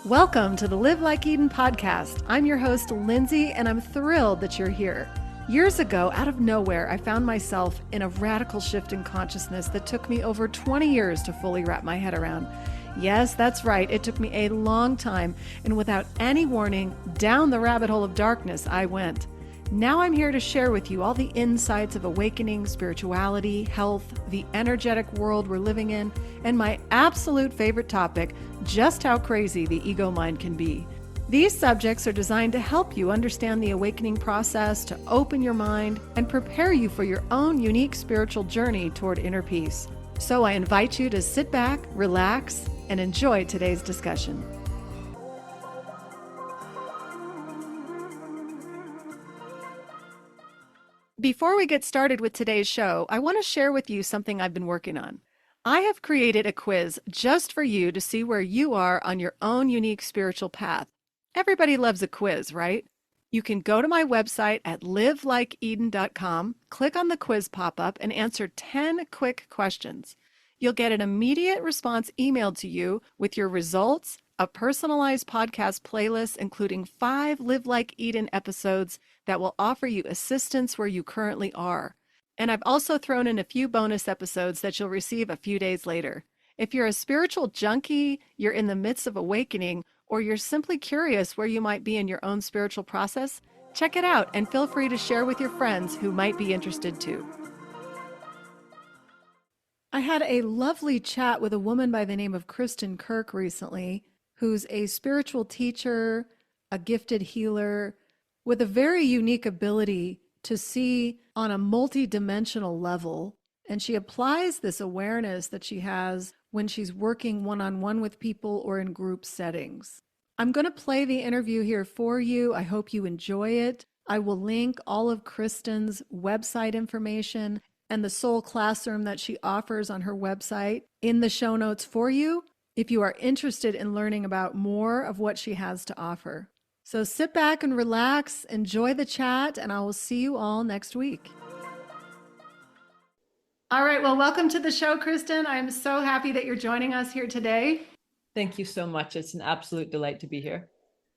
Welcome to the Live Like Eden podcast. I'm your host, Lindsay, and I'm thrilled that you're here. Years ago, out of nowhere, I found myself in a radical shift in consciousness that took me over 20 years to fully wrap my head around. Yes, that's right. It took me a long time, and without any warning, down the rabbit hole of darkness I went. Now I'm here to share with you all the insights of awakening, spirituality, health, the energetic world we're living in, and my absolute favorite topic, just how crazy the ego mind can be. These subjects are designed to help you understand the awakening process, to open your mind, and prepare you for your own unique spiritual journey toward inner peace. So I invite you to sit back, relax, and enjoy today's discussion. Before we get started with today's show, I want to share with you something I've been working on. I have created a quiz just for you to see where you are on your own unique spiritual path. Everybody loves a quiz, right? You can go to my website at livelikeeden.com, click on the quiz pop-up, and answer 10 quick questions. You'll get an immediate response emailed to you with your results, a personalized podcast playlist including 5 Live Like Eden episodes that will offer you assistance where you currently are. And I've also thrown in a few bonus episodes that you'll receive a few days later. If you're a spiritual junkie, you're in the midst of awakening, or you're simply curious where you might be in your own spiritual process, check it out and feel free to share with your friends who might be interested too. I had a lovely chat with a woman by the name of Kristin Kirk recently, who's a spiritual teacher, a gifted healer, with a very unique ability to see on a multidimensional level. And she applies this awareness that she has when she's working one-on-one with people or in group settings. I'm going to play the interview here for you. I hope you enjoy it. I will link all of Kristin's website information and the soul classroom that she offers on her website in the show notes for you if you are interested in learning about more of what she has to offer. So sit back and relax, enjoy the chat, and I will see you all next week. All right, well, welcome to the show, Kristin. I'm so happy that you're joining us here today. Thank you so much. It's an absolute delight to be here.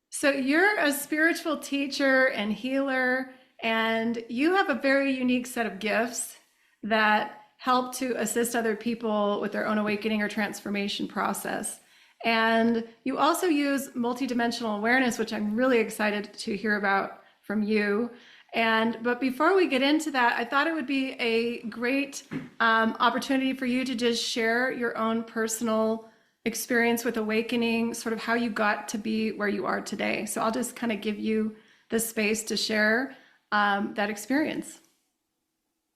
So you're a spiritual teacher and healer, and you have a very unique set of gifts that help to assist other people with their own awakening or transformation process. And you also use multidimensional awareness, which I'm really excited to hear about from you. But before we get into that, I thought it would be a great opportunity for you to just share your own personal experience with awakening, sort of how you got to be where you are today. So I'll just kind of give you the space to share that experience.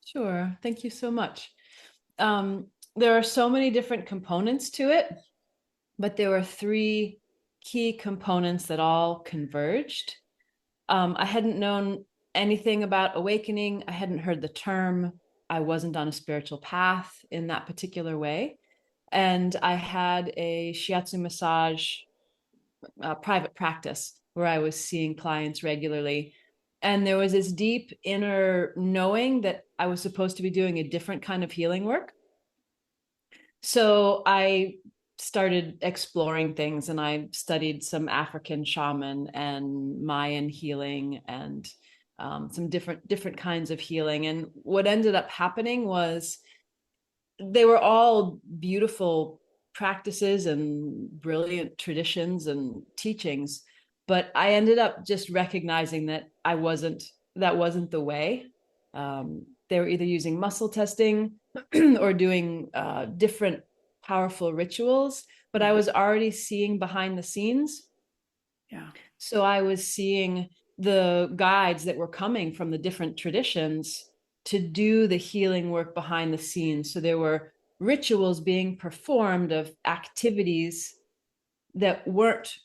Sure. Thank you so much. There are so many different components to it, but there were 3 key components that all converged. I hadn't known anything about awakening. I hadn't heard the term. I wasn't on a spiritual path in that particular way. And I had a shiatsu massage private practice where I was seeing clients regularly. And there was this deep inner knowing that I was supposed to be doing a different kind of healing work. So I started exploring things, and I studied some African shaman and Mayan healing and some different kinds of healing. And what ended up happening was they were all beautiful practices and brilliant traditions and teachings, but I ended up just recognizing that that wasn't the way. They were either using muscle testing or doing different powerful rituals, but I was already seeing behind the scenes. Yeah. So I was seeing the guides that were coming from the different traditions to do the healing work behind the scenes. So there were rituals being performed of activities that weren't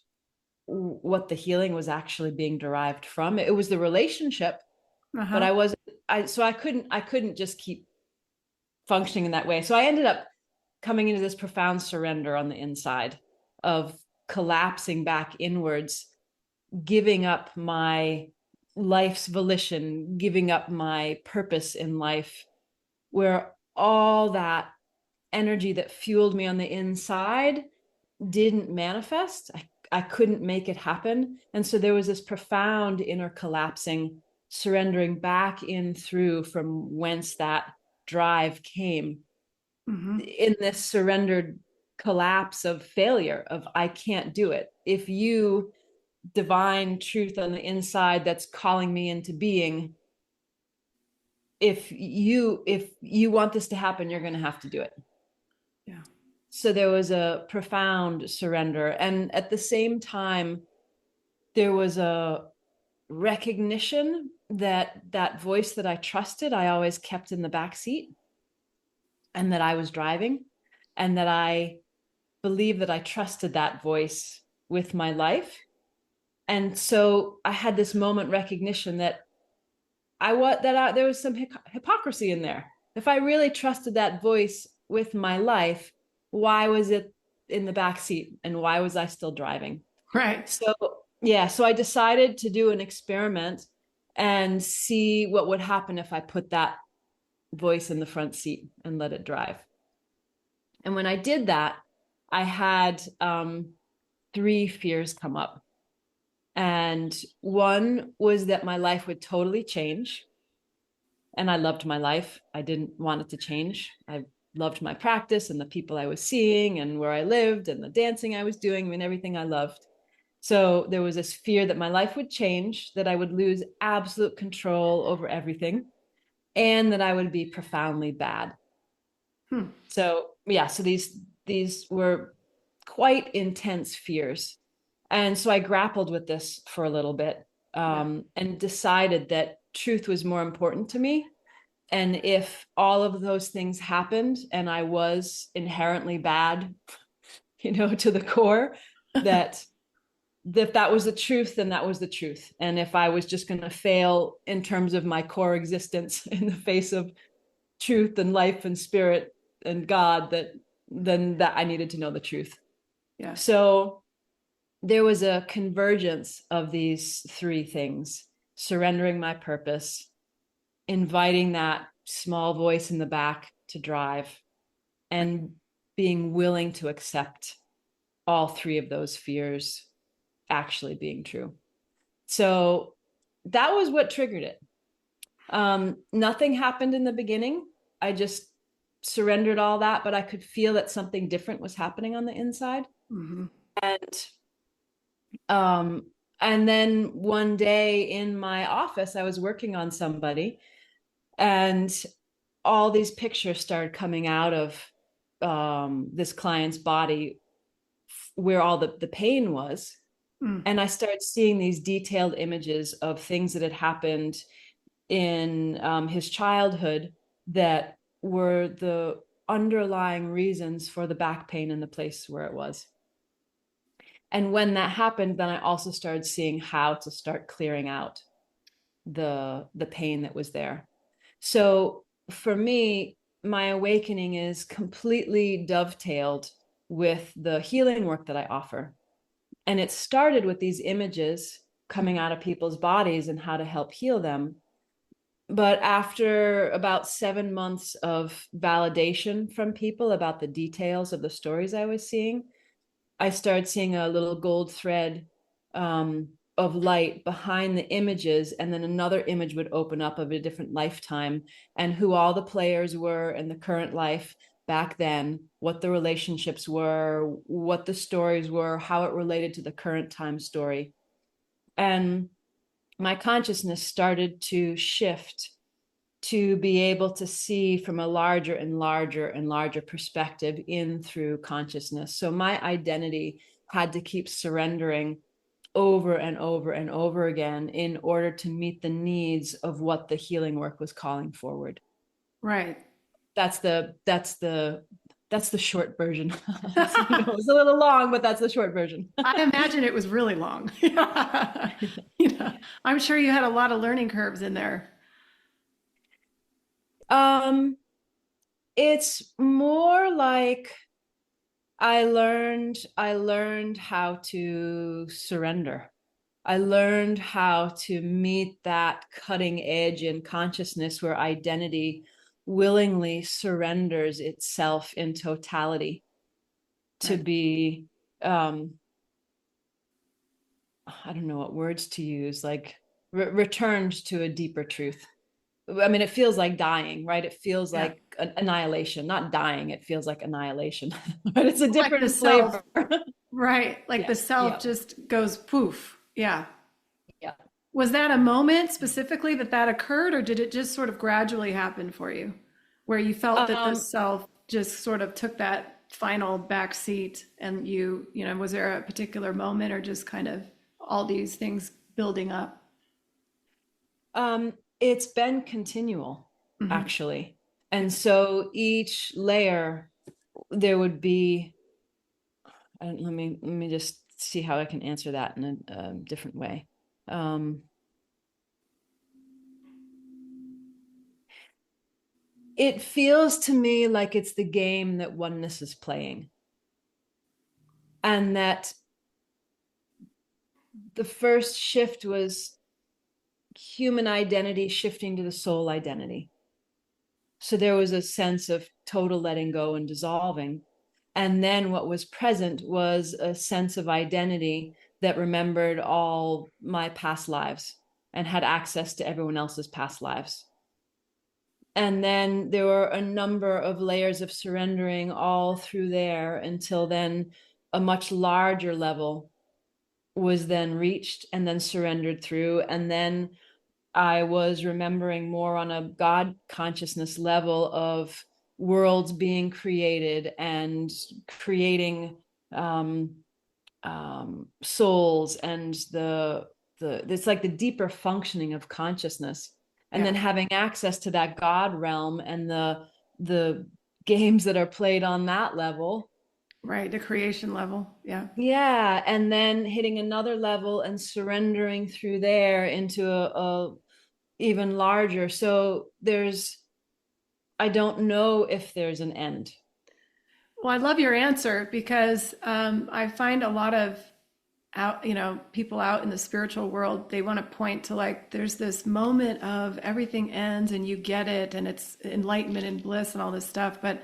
what the healing was actually being derived from. It was the relationship, but I couldn't just keep functioning in that way. So I ended up coming into this profound surrender on the inside of collapsing back inwards, giving up my life's volition, giving up my purpose in life, where all that energy that fueled me on the inside didn't manifest. I couldn't make it happen. And so there was this profound inner collapsing, surrendering back in through from whence that drive came, Mm-hmm. in this surrendered collapse of failure of I can't do it. If you, divine truth on the inside that's calling me into being, if you want this to happen, you're going to have to do it. Yeah. So there was a profound surrender, and at the same time there was a recognition that that voice that I trusted I always kept in the back seat, and that I was driving, and that I believed that I trusted that voice with my life. And so I had this moment recognition that there was some hypocrisy in there. If I really trusted that voice with my life, why was it in the back seat, and why was I still driving? Right. So yeah, so I decided to do an experiment and see what would happen if I put that voice in the front seat and let it drive. And when I did that, I had three fears come up. And one was that my life would totally change. And I loved my life. I didn't want it to change. I loved my practice and the people I was seeing and where I lived and the dancing I was doing. I mean, everything I loved. So there was this fear that my life would change, that I would lose absolute control over everything, and that I would be profoundly bad. Hmm. So yeah, so these were quite intense fears. And so I grappled with this for a little bit, Yeah. and decided that truth was more important to me. And if all of those things happened and I was inherently bad, to the core, that if that was the truth, then that was the truth. And if I was just going to fail in terms of my core existence in the face of truth and life and spirit and God, that I needed to know the truth. Yes. So there was a convergence of these three things: surrendering my purpose, inviting that small voice in the back to drive, and being willing to accept all three of those fears actually being true. So that was what triggered it. Nothing happened in the beginning. I just surrendered all that, but I could feel that something different was happening on the inside. Mm-hmm. And um, and then one day in my office, I was working on somebody, and all these pictures started coming out of this client's body where all the pain was. Mm. And I started seeing these detailed images of things that had happened in his childhood that were the underlying reasons for the back pain in the place where it was. And when that happened, then I also started seeing how to start clearing out the pain that was there. So for me, my awakening is completely dovetailed with the healing work that I offer. And it started with these images coming out of people's bodies and how to help heal them. But after about 7 months of validation from people about the details of the stories I was seeing, I started seeing a little gold thread of light behind the images, and then another image would open up of a different lifetime, and who all the players were in the current life back then, what the relationships were, what the stories were, how it related to the current time story. And my consciousness started to shift to be able to see from a larger and larger and larger perspective in through consciousness. So my identity had to keep surrendering over and over and over again in order to meet the needs of what the healing work was calling forward. Right. That's the short version. It was a little long, but that's the short version. I imagine it was really long. I'm sure you had a lot of learning curves in there. um, it's more like I learned how to surrender. I learned how to meet that cutting edge in consciousness where identity willingly surrenders itself in totality to Right. be um, I don't know what words to use, like returned to a deeper truth. I mean, it feels like dying, right? It feels Yeah. like annihilation, not dying. It feels like annihilation, but it's a Like the different self, flavor. right? Like the Yeah, self yeah, just goes poof. Yeah. yeah. Was that a moment specifically that that occurred, or did it just sort of gradually happen for you, where you felt that the Um, self just sort of took that final back seat, and you know, was there a particular moment, or just kind of all these things building up? it's been continual, Hmm. actually. Yeah. And so each layer, there would be, let me just see how I can answer that in a different way. Um, it feels to me like it's the game that oneness is playing, and that the first shift was human identity shifting to the soul identity. So there was a sense of total letting go and dissolving. And then what was present was a sense of identity that remembered all my past lives and had access to everyone else's past lives. And then there were a number of layers of surrendering all through there until then a much larger level was then reached and then surrendered through. And then I was remembering more on a God consciousness level of worlds being created and creating um, souls and the it's like the deeper functioning of consciousness, and then Yeah. having access to that God realm and the games that are played on that level. Right. The creation level. Yeah. Yeah, and then hitting another level and surrendering through there into a even larger. So I don't know if there's an end. Well, I love your answer because I find a lot of people out in the spiritual world, they want to point to like, there's this moment of everything ends and you get it and it's enlightenment and bliss and all this stuff. But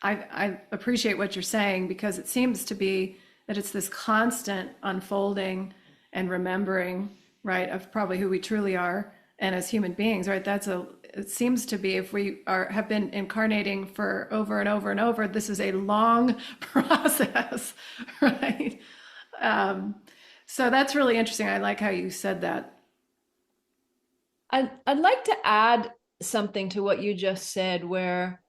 I appreciate what you're saying because it seems to be that it's this constant unfolding and remembering, right, of probably who we truly are and as human beings, right? It seems to be if we are have been incarnating for over and over and over, this is a long process, right? Um, so that's really interesting. I like how you said that. I'd like to add something to what you just said, where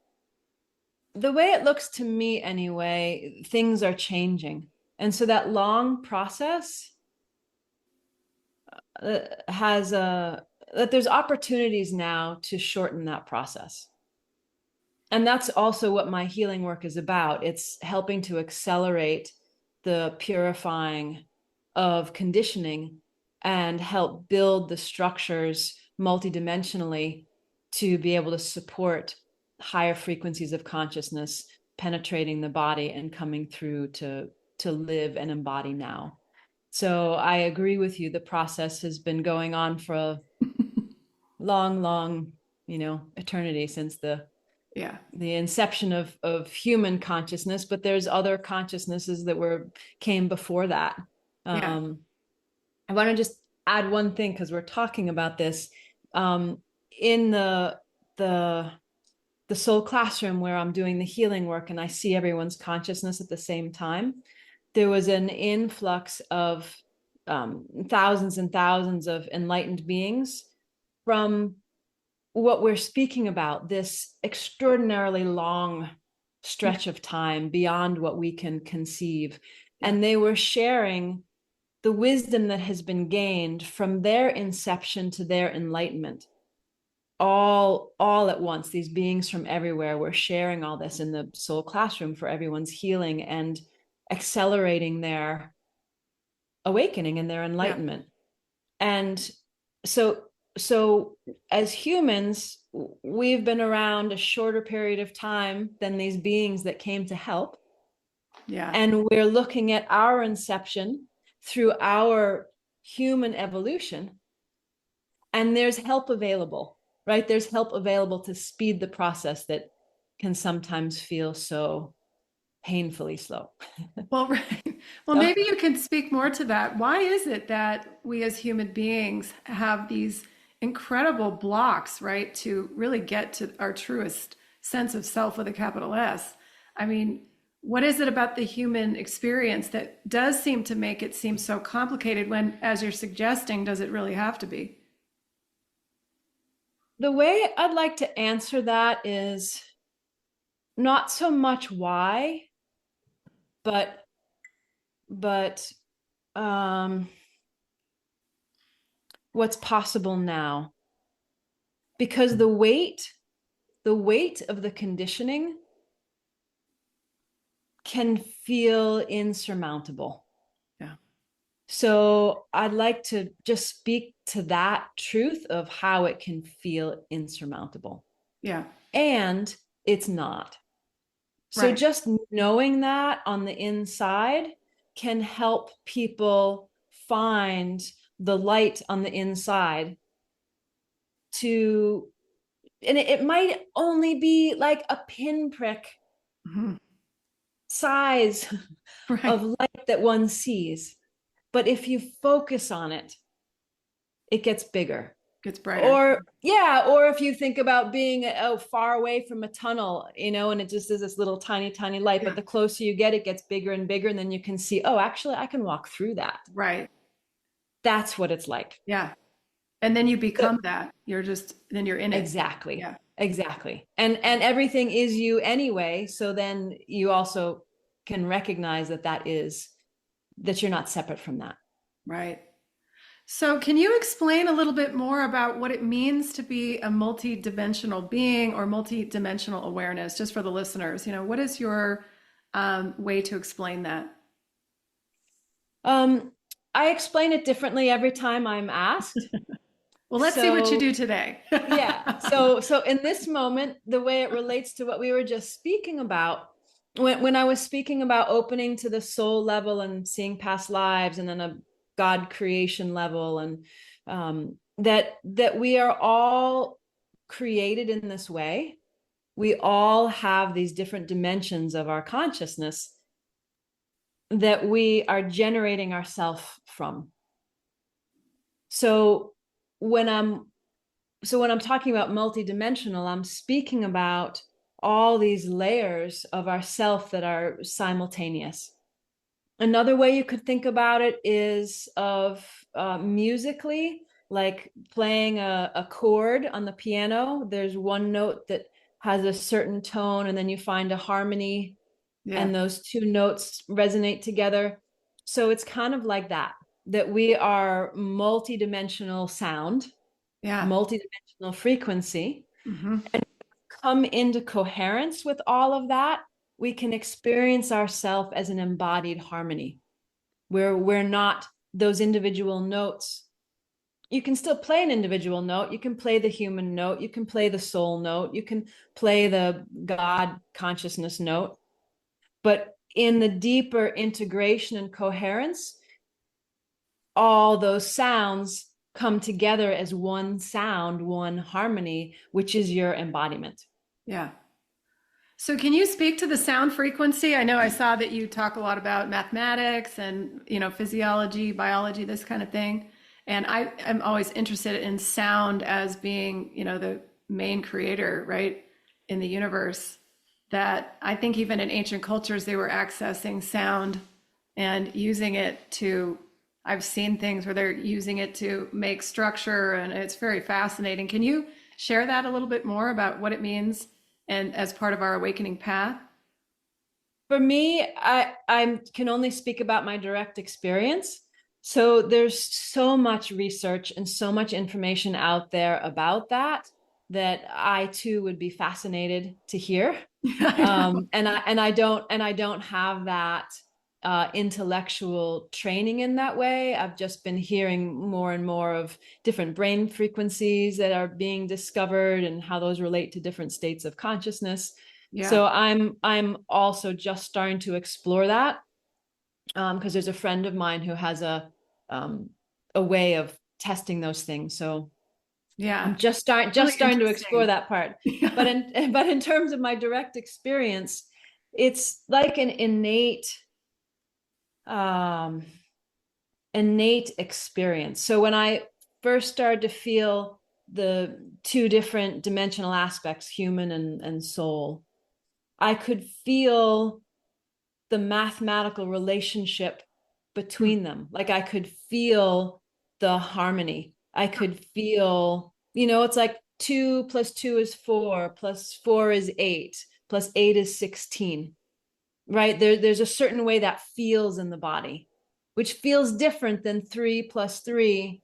the way it looks to me anyway, things are changing. And so that long process has that there's opportunities now to shorten that process. And that's also what my healing work is about. It's helping to accelerate the purifying of conditioning and help build the structures multidimensionally to be able to support higher frequencies of consciousness penetrating the body and coming through to live and embody now. So I agree with you. The process has been going on for a long, eternity, since Yeah. the inception of human consciousness, but there's other consciousnesses that came before that. Yeah. um I want to just add one thing because we're talking about this. In the the soul classroom where I'm doing the healing work and I see everyone's consciousness at the same time, there was an influx of thousands and thousands of enlightened beings from what we're speaking about, this extraordinarily long Yeah. stretch of time beyond what we can conceive. Yeah. And they were sharing the wisdom that has been gained from their inception to their enlightenment, all at once. These beings from everywhere were sharing all this in the soul classroom for everyone's healing and accelerating their awakening and their Yeah. enlightenment. And so so as humans, we've been around a shorter period of time than these beings that came to help, Yeah. and we're looking at our inception through our human evolution, and there's help available, right? There's help available to speed the process that can sometimes feel so painfully slow. Well, right. Well, So maybe you can speak more to that. Why is it that we as human beings have these incredible blocks, right, to really get to our truest sense of self with a capital S? I mean, what is it about the human experience that does seem to make it seem so complicated when, as you're suggesting, does it really have to be? the way I'd like to answer that is not so much why, but but um, what's possible now. Because the weight of the conditioning can feel insurmountable. Yeah. So I'd like to just speak to that truth of how it can feel insurmountable. Yeah. And it's not. So Right. just knowing that on the inside can help people find the light on the inside to, and it might only be like a pinprick Mhm. size Right. of light that one sees. But if you focus on it, it gets bigger. Gets brighter. Or yeah, or if you think about being far away from a tunnel, and it just is this little tiny light, Yeah. but the closer you get, it gets bigger and bigger, and then you can see, oh, actually I can walk through that. Right. That's what it's like. Yeah. And then you So, become that. Then you're in it. exactly. Yeah. Exactly. And everything is you anyway, so then you also can recognize that you're not separate from that. Right. So, can you explain a little bit more about what it means to be a multidimensional being or multidimensional awareness, just for the listeners? What is your way to explain that? um I explain it differently every time I'm asked. Well, let's see what you So do today. yeah, so in this moment, the way it relates to what we were just speaking about, when I was speaking about opening to the soul level and seeing past lives, and then a God creation level, and that we are all created in this way. We all have these different dimensions of our consciousness that we are generating ourselves from. So when I'm when I'm talking about multidimensional, I'm speaking about all these layers of ourself that are simultaneous. Another way you could think about it is of musically, like playing a chord on the piano. There's one note that has a certain tone, and then you find a harmony, Yeah. and those two notes resonate together. So it's kind of like that we are multidimensional sound, Yeah. multidimensional frequency, Hmm. come into coherence with all of that, we can experience ourselves as an embodied harmony where we're not those individual notes. You can still play an individual note. You can play the human note. You can play the soul note. You can play the God consciousness note. But in the deeper integration and coherence, all those sounds come together as one sound, one harmony, which is your embodiment. Yeah. So, can you speak to the sound frequency? I know I saw that you talk a lot about mathematics and, physiology, biology, this kind of thing. And I am always interested in sound as being, the main creator, right, in the universe. That I think even in ancient cultures, they were accessing sound and using it to, I've seen things where they're using it to make structure, and it's very fascinating. Can you share that a little bit more about what it means and as part of our awakening path? For me, I can only speak about my direct experience. So there's so much research and so much information out there about that I too would be fascinated to hear. I know. And I don't have that intellectual training in that way. I've just been hearing more and more of different brain frequencies that are being discovered and how those relate to different states of consciousness. Yeah. So I'm also just starting to explore that, because there's a friend of mine who has um, a way of testing those things. So Yeah. I'm just Really starting to explore interesting. that part. But Yeah. in terms of my direct experience, It's like an um, innate experience. So when I first started to feel the two different dimensional aspects, human and soul, I could feel the mathematical relationship Hmm. between them. Like I could feel the harmony. I could feel, it's like 2 + 2 is 4, +4 is 8, +8 is 16, right? There's a certain way that feels in the body, which feels different than 3 + 3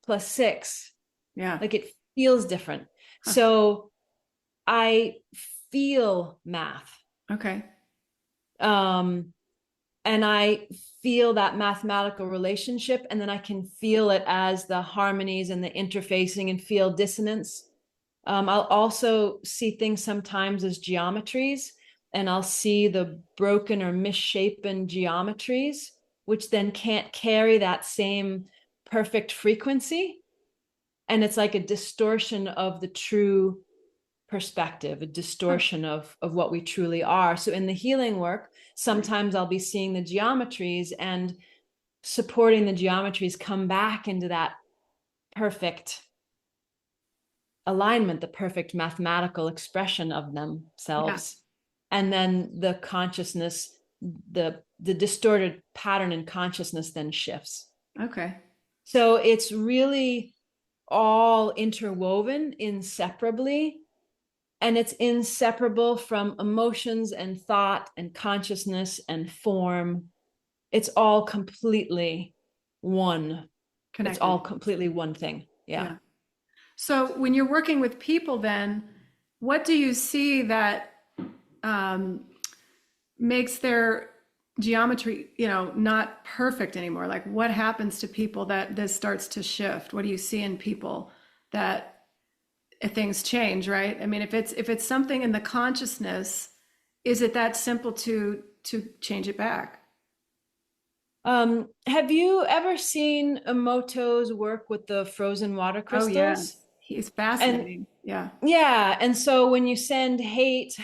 + 6. Yeah. Like it feels different. Huh. So I feel math. Okay. Um, and I feel that mathematical relationship, and then I can feel it as the harmonies and the interfacing and feel dissonance. I'll also see things sometimes as geometries, and I'll see the broken or misshapen geometries, which then can't carry that same perfect frequency. And it's like a distortion of the true perspective, a Huh. distortion of what we truly are. So in the healing work, sometimes I'll be seeing the geometries and supporting the geometries come back into that perfect alignment, the perfect mathematical expression of Yeah. themselves. And then the consciousness, the distorted pattern in consciousness then shifts. Okay. So it's really all interwoven inseparably, and it's inseparable from emotions and thought and consciousness and form. It's all completely one. It's all Connected. completely one thing. Yeah. Yeah. So when you're working with people, then what do you see that um, makes their geometry, not perfect anymore? Like what happens to people that this starts to shift? What do you see in people that things change, right? I mean, if it's something in the consciousness, is it that simple to change it back? Have you ever seen Emoto's work with the frozen water Oh crystals? yes, he's And fascinating. Yeah, yeah, and so when you send hate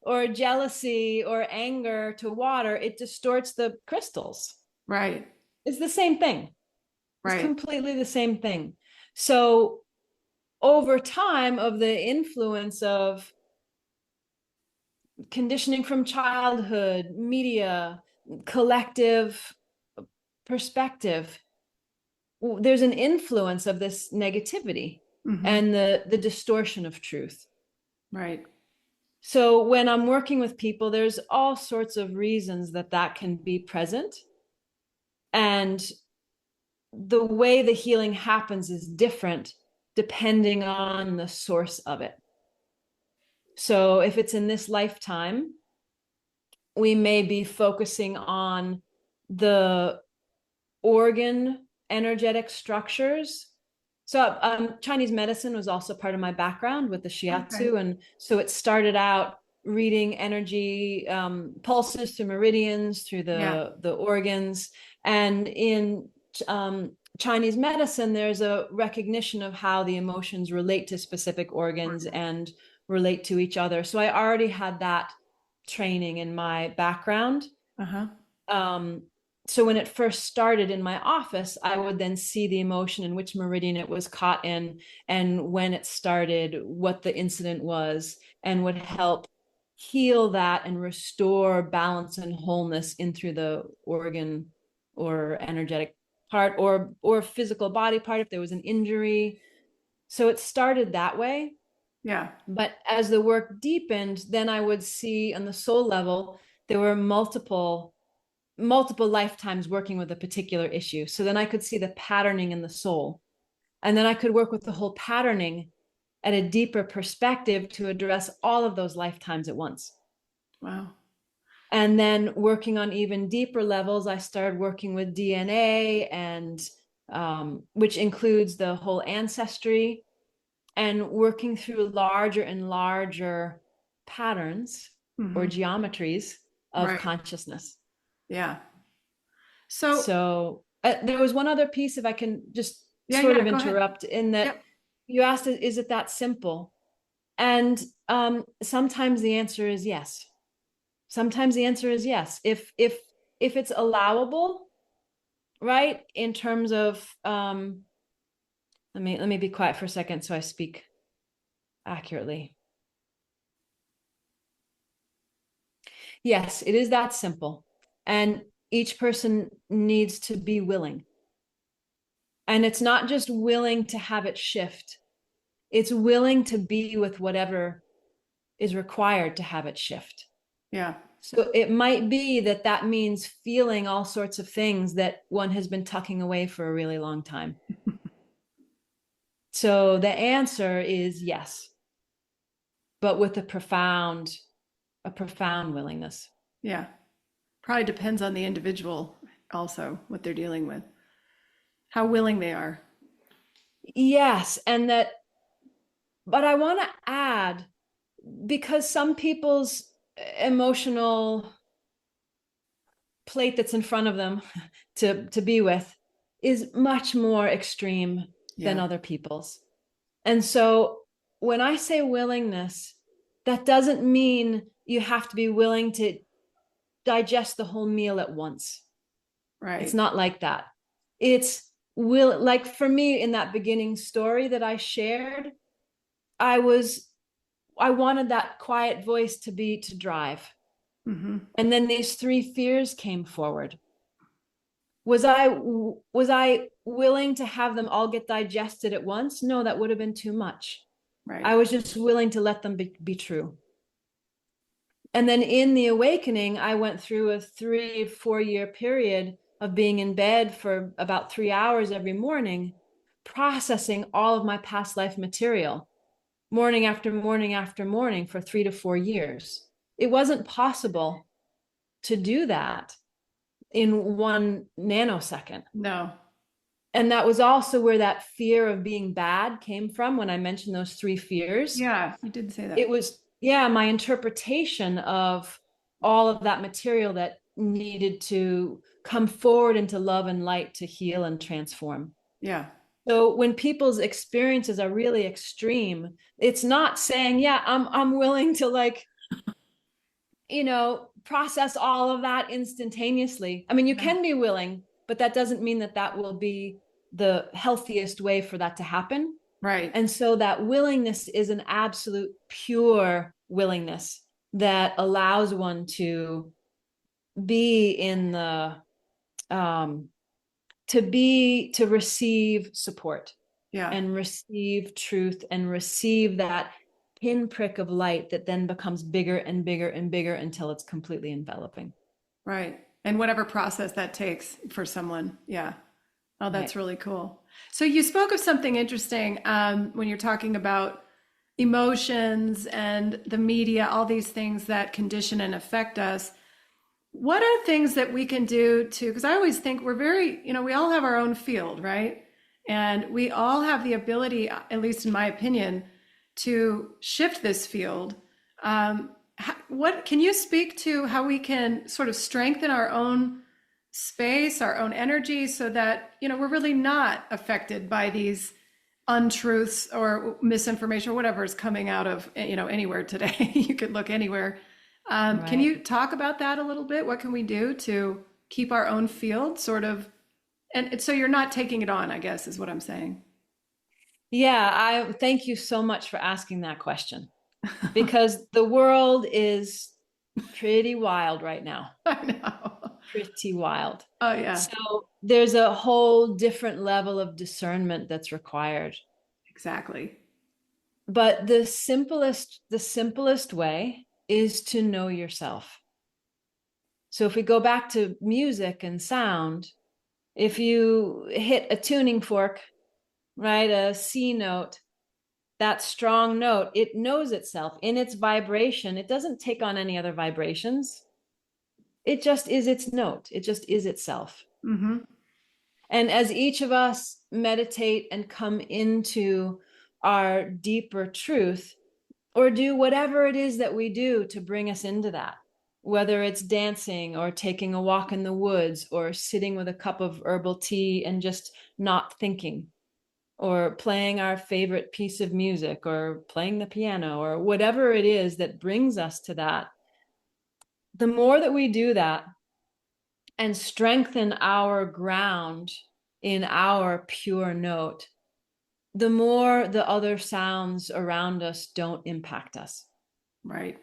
or jealousy or anger to water, it distorts the crystals. right, It's the same thing. It's right. completely the same thing. So over time of the influence of conditioning from childhood, media, collective perspective, there's an influence of this negativity Hmm. and the distortion of truth. Right. So when I'm working with people, there's all sorts of reasons that that can be present. And the way the healing happens is different depending on the source of it. So if it's in this lifetime, we may be focusing on the organ energetic structures. So Chinese medicine was also part of my background with the Okay. shiatsu. And so it started out reading energy pulses through meridians, through Yeah. the organs. And in Chinese medicine, there's a recognition of how the emotions relate to specific organs Organs. and relate to each other. So I already had that training in my background. Uh-huh. um, so when it first started in my office, I would then see the emotion and which meridian it was caught in, and when it started, what the incident was, and would help heal that and restore balance and wholeness in through the organ or energetic part or physical body part if there was an injury. So it started that way. Yeah. But as the work deepened, then I would see on the soul level there were multiple lifetimes working with a particular issue. So then I could see the patterning in the soul. And then I could work with the whole patterning at a deeper perspective to address all of those lifetimes at once. Wow. And then working on even deeper levels, I started working with DNA and which includes the whole ancestry and working through larger and larger patterns or Hmm. geometries of Right. consciousness. Yeah. So, So there was one other piece, if I can just yeah, sort yeah, of go ahead. interrupt, in that Yep. you asked, is it that simple? And sometimes the answer is yes. Sometimes the answer is yes. If it's allowable, right? In terms of let me be quiet for a second so I speak accurately. Yes, it is that simple. And each person needs to be willing. And it's not just willing to have it shift, it's willing to be with whatever is required to have it shift. Yeah. So it might be that that means feeling all sorts of things that one has been tucking away for a really long time. So the answer is yes, but with a profound willingness. Yeah. Probably depends on the individual also, what they're dealing with, how willing they are. Yes, and that, but I want to add, because some people's emotional plate that's in front of them to be with is much more extreme than Yeah. other people's. And so when I say willingness, that doesn't mean you have to be willing to digest the whole meal at once. It's Right. not like that. It's will, like for me in that beginning story that I shared, I was I wanted that quiet voice to be to drive. Mm-hmm. And then these three fears came forward. Was I willing to have them all get digested at once? No, that would have been too much. Right. I was just willing to let them be true. And then in the awakening, I went through a 3 or 4 year period of being in bed for about 3 hours every morning, processing all of my past life material, morning after morning after morning for 3 to 4 years. It wasn't possible to do that in 1 nanosecond. No. And that was also where that fear of being bad came from when I mentioned those three fears. Yeah, you did say It that. was, yeah, my interpretation of all of that material that needed to come forward into love and light to heal and transform. Yeah. So when people's experiences are really extreme, it's not saying, yeah, I'm willing to like, process all of that instantaneously. I mean, you Yeah. can be willing, but that doesn't mean that that will be the healthiest way for that to happen. Right. And so that willingness is an absolute pure willingness that allows one to be in the to receive support Yeah. and receive truth and receive that pinprick of light that then becomes bigger and bigger and bigger until it's completely enveloping. Right. And whatever process that takes for someone. Yeah. Oh, that's Right. really cool. So you spoke of something interesting when you're talking about emotions and the media, all these things that condition and affect us. What are things that we can do to, because I always think we're very, we all have our own field, right? And we all have the ability, at least in my opinion, to shift this field. What can you speak to how we can sort of strengthen our own space, our own energy, so that, we're really not affected by these untruths or misinformation or whatever is coming out of, anywhere today. You could look anywhere. Can Right. you talk about that a little bit? What can we do to keep our own field sort of, and so you're not taking it on, I guess, is what I'm saying. Yeah, I thank you so much for asking that question because the world is pretty wild right now. I know. Pretty wild. Oh, yeah, So there's a whole different level of discernment that's required. exactly. But the simplest way is to know yourself. So if we go back to music and sound, if you hit a tuning fork, right, a C note, that strong note, it knows itself in its vibration. It doesn't take on any other vibrations. It just is its note. It just is itself. Mm-hmm. And as each of us meditate and come into our deeper truth, or do whatever it is that we do to bring us into that, whether it's dancing or taking a walk in the woods or sitting with a cup of herbal tea and just not thinking, or playing our favorite piece of music or playing the piano or whatever it is that brings us to that the more that we do that and strengthen our ground in our pure note, the more the other sounds around us don't impact us. Right.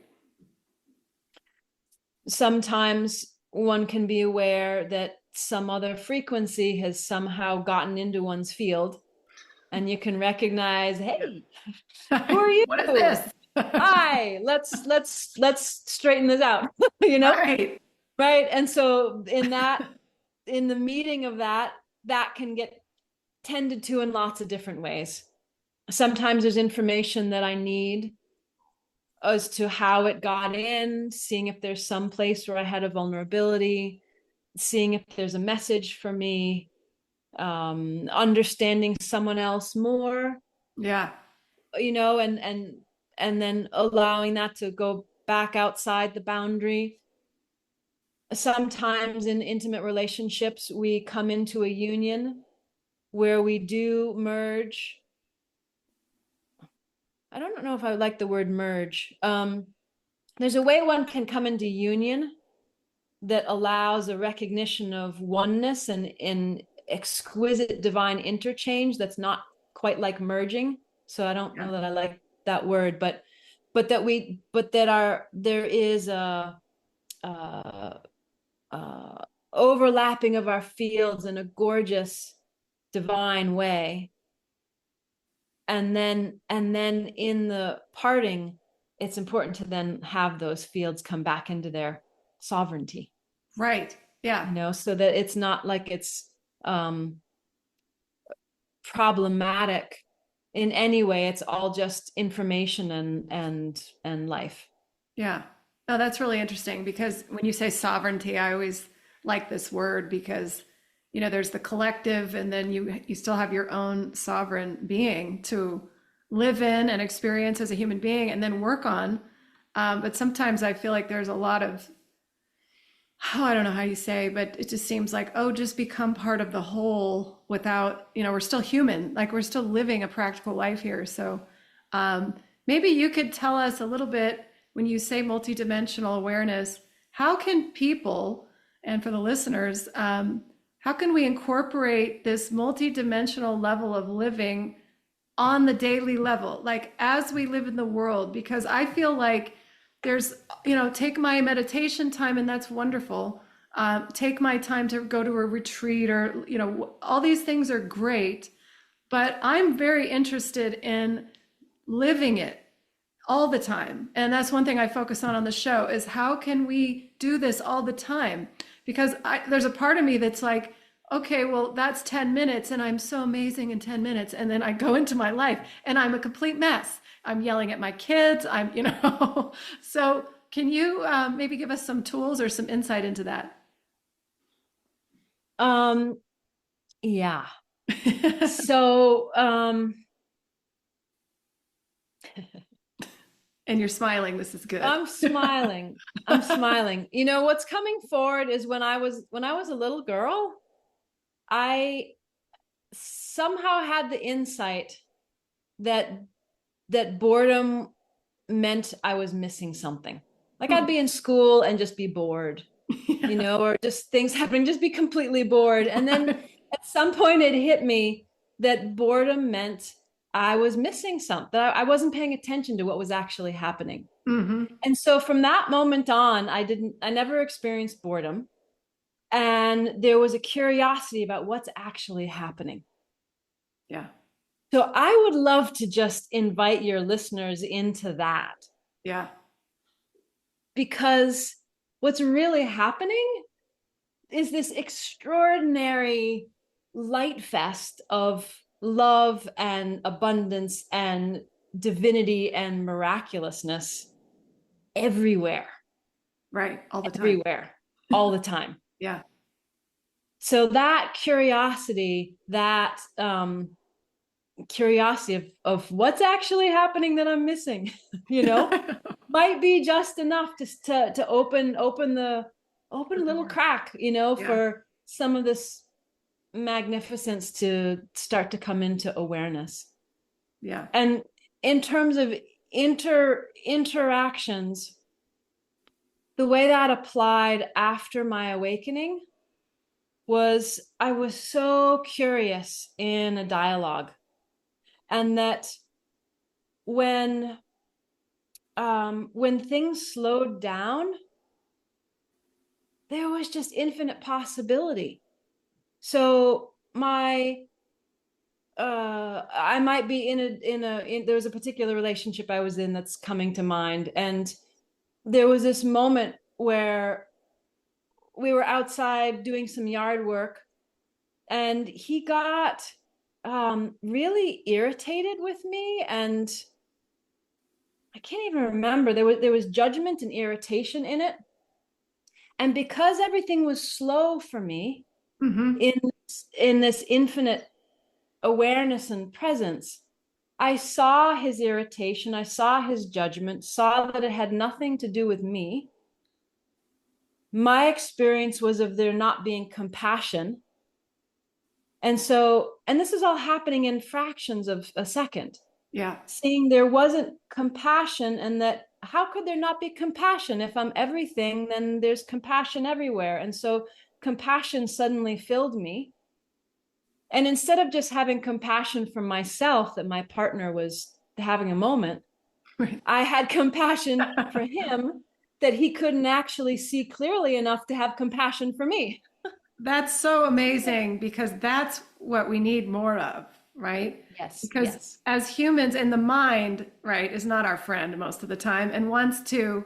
Sometimes one can be aware that some other frequency has somehow gotten into one's field, and you can recognize, hey, who are you? What is this? Hi, let's straighten this out. You know? Right. Right. And so in the meeting of that can get tended to in lots of different ways. Sometimes there's information that I need as to how it got in, seeing if there's some place where I had a vulnerability, seeing if there's a message for me, understanding someone else more, Yeah. you know, and then allowing that to go back outside the boundary. Sometimes in intimate relationships, we come into a union where we do merge. I don't know if I like the word merge. There's a way one can come into union that allows a recognition of oneness and in exquisite divine interchange that's not quite like merging. So I don't know that I like that word, but there is a overlapping of our fields in a gorgeous divine way. And then in the parting, it's important to then have those fields come back into their sovereignty. Right. Yeah. You know, so that it's not like it's problematic in any way. It's all just information and life. Yeah. No, that's really interesting because when you say sovereignty, I always like this word because, there's the collective and then you still have your own sovereign being to live in and experience as a human being and then work on. But sometimes I feel like there's a lot of, oh, I don't know how you say, but it just seems like, oh, just become part of the whole without, we're still human, like we're still living a practical life here. So maybe you could tell us a little bit when you say multidimensional awareness, how can people, and for the listeners, how can we incorporate this multidimensional level of living on the daily level, like as we live in the world? Because I feel like there's, take my meditation time and that's wonderful. Take my time to go to a retreat or, all these things are great, but I'm very interested in living it all the time. And that's one thing I focus on the show is how can we do this all the time? Because there's a part of me that's like, okay, well, that's 10 minutes and I'm so amazing in 10 minutes. And then I go into my life and I'm a complete mess. I'm yelling at my kids. So can you maybe give us some tools or some insight into that? Yeah. So, and you're smiling. This is good. I'm smiling. I'm smiling. You know, what's coming forward is when I was a little girl, I somehow had the insight that boredom meant I was missing something. Like I'd be in school and just be bored, Yeah. or just things happening, just be completely bored. And then at some point it hit me that boredom meant I was missing something. I wasn't paying attention to what was actually happening. Mm-hmm. And so from that moment on, I never experienced boredom. And there was a curiosity about what's actually happening. Yeah. So I would love to just invite your listeners into that. Yeah. Because what's really happening is this extraordinary light fest of love and abundance and divinity and miraculousness everywhere. Right. All the time. Everywhere, all the time. Yeah. So that curiosity, of what's actually happening that I'm missing, might be just enough to open a little crack, Yeah. for some of this magnificence to start to come into awareness. Yeah. And in terms of interactions, the way that applied after my awakening was I was so curious in a dialogue, and that when when things slowed down, there was just infinite possibility. So I might be there was a particular relationship I was in that's coming to mind, and there was this moment where we were outside doing some yard work, and he got really irritated with me, and I can't even remember. There was judgment and irritation in it, and because everything was slow for me Mm-hmm. in this infinite awareness and presence, I saw his irritation, I saw his judgment, saw that it had nothing to do with me. My experience was of there not being compassion. And this is all happening in fractions of a second. Yeah. Seeing there wasn't compassion, and that how could there not be compassion? If I'm everything, then there's compassion everywhere. And so compassion suddenly filled me. And instead of just having compassion for myself that my partner was having a moment, Right. I had compassion for him that he couldn't actually see clearly enough to have compassion for me. That's so amazing because that's what we need more of, right? Yes, Because yes. as humans, and the mind, right, is not our friend most of the time and wants to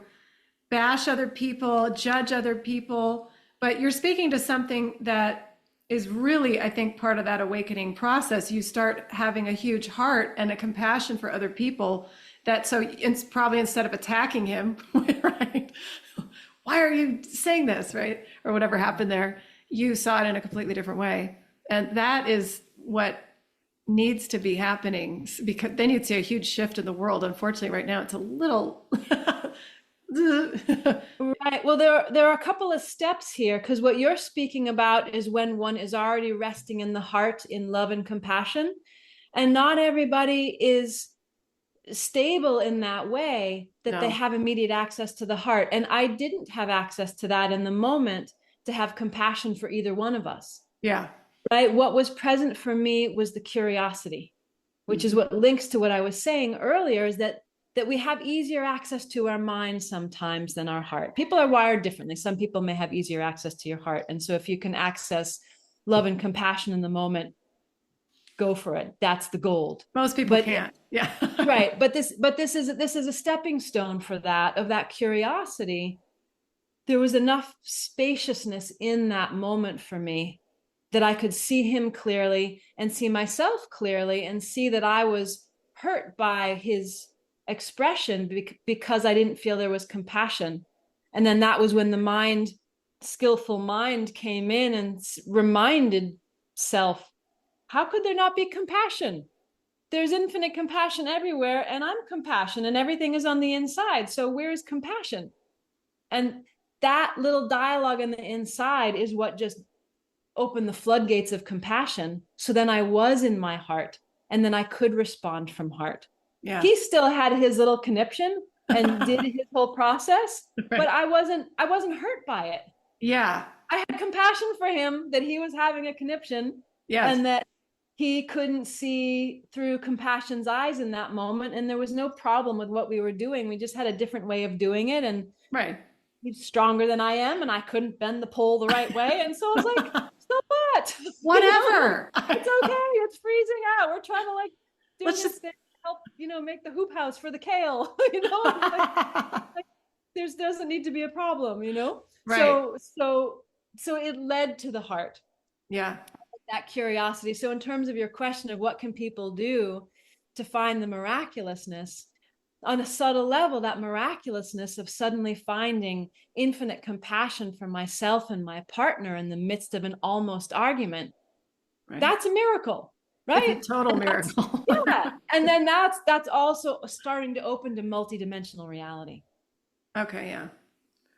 bash other people, judge other people. But you're speaking to something that is really, I think, part of that awakening process. You start having a huge heart and a compassion for other people that so it's probably instead of attacking him, right? Why are you saying this, right? Or whatever happened there, you saw it in a completely different way. And that is what needs to be happening because then you'd see a huge shift in the world. Unfortunately, right now it's a little Right. Well, there are a couple of steps here, because what you're speaking about is when one is already resting in the heart in love and compassion. And not everybody is stable in that way that they no. have immediate access to the heart. And I didn't have access to that in the moment to have compassion for either one of us. Yeah. Right. What was present for me was the curiosity, which is Mhm. what links to what I was saying earlier, is that we have easier access to our mind sometimes than our heart. People are wired differently. Some people may have easier access to your heart. And so if you can access love and compassion in the moment, go for it. That's the gold. Most people But can't. Yeah. right, but this is a stepping stone for that, of that curiosity. There was enough spaciousness in that moment for me that I could see him clearly and see myself clearly and see that I was hurt by his expression because I didn't feel there was compassion. And then that was when the skillful mind came in and reminded self, how could there not be compassion? There's infinite compassion everywhere, and I'm compassion, and everything is on the inside. So where's compassion? And that little dialogue on the inside is what just opened the floodgates of compassion. So then I was in my heart, and then I could respond from heart. Yeah. He still had his little conniption and did his whole process, but Right. I wasn't hurt by it. Yeah. I had compassion for him that he was having a conniption, Yes. and that he couldn't see through compassion's eyes in that moment. And there was no problem with what we were doing. We just had a different way of doing it. And Right. he's stronger than I am, and I couldn't bend the pole the right way. And so I was like, so what? Whatever. It's okay. It's freezing out. We're trying to like do Let's this just thing, help, make the hoop house for the kale, like there's doesn't need to be a problem. right. So it led to the heart, Yeah. that curiosity. So in terms of your question of what can people do to find the miraculousness, on a subtle level, that miraculousness of suddenly finding infinite compassion for myself and my partner in the midst of an almost argument, Right. that's a miracle, It's a right? total And that's, miracle. yeah. And then that's also starting to open to multidimensional reality. Okay. Yeah.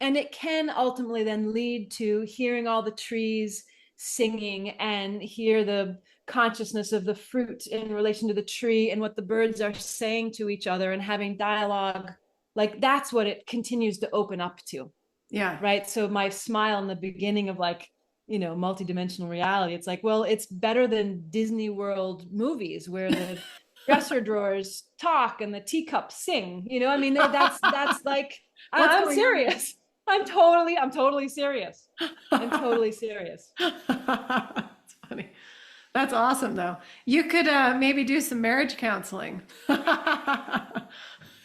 And it can ultimately then lead to hearing all the trees singing, and hear the consciousness of the fruit in relation to the tree and what the birds are saying to each other, and having dialogue. Like that's what it continues to open up to. Yeah. right? So my smile in the beginning of like, multidimensional reality, it's like, well, it's better than Disney World movies where the dresser drawers talk and the teacups sing. I mean, that's like, What's I'm going on? serious. I'm totally serious. I'm totally serious. That's funny. That's awesome, though. You could maybe do some marriage counseling.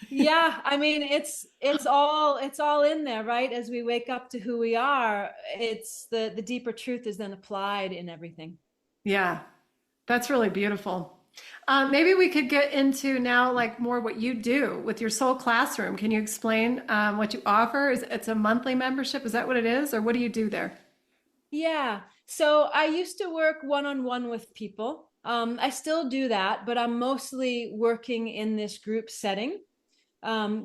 Yeah, I mean, it's all in there, right? As we wake up to who we are, it's the deeper truth is then applied in everything. Yeah, that's really beautiful. Maybe we could get into now, like more what you do with your soul classroom. Can you explain what you offer? It's a monthly membership? Is that what it is, or what do you do there? Yeah. So I used to work one-on-one with people. I still do that, but I'm mostly working in this group setting,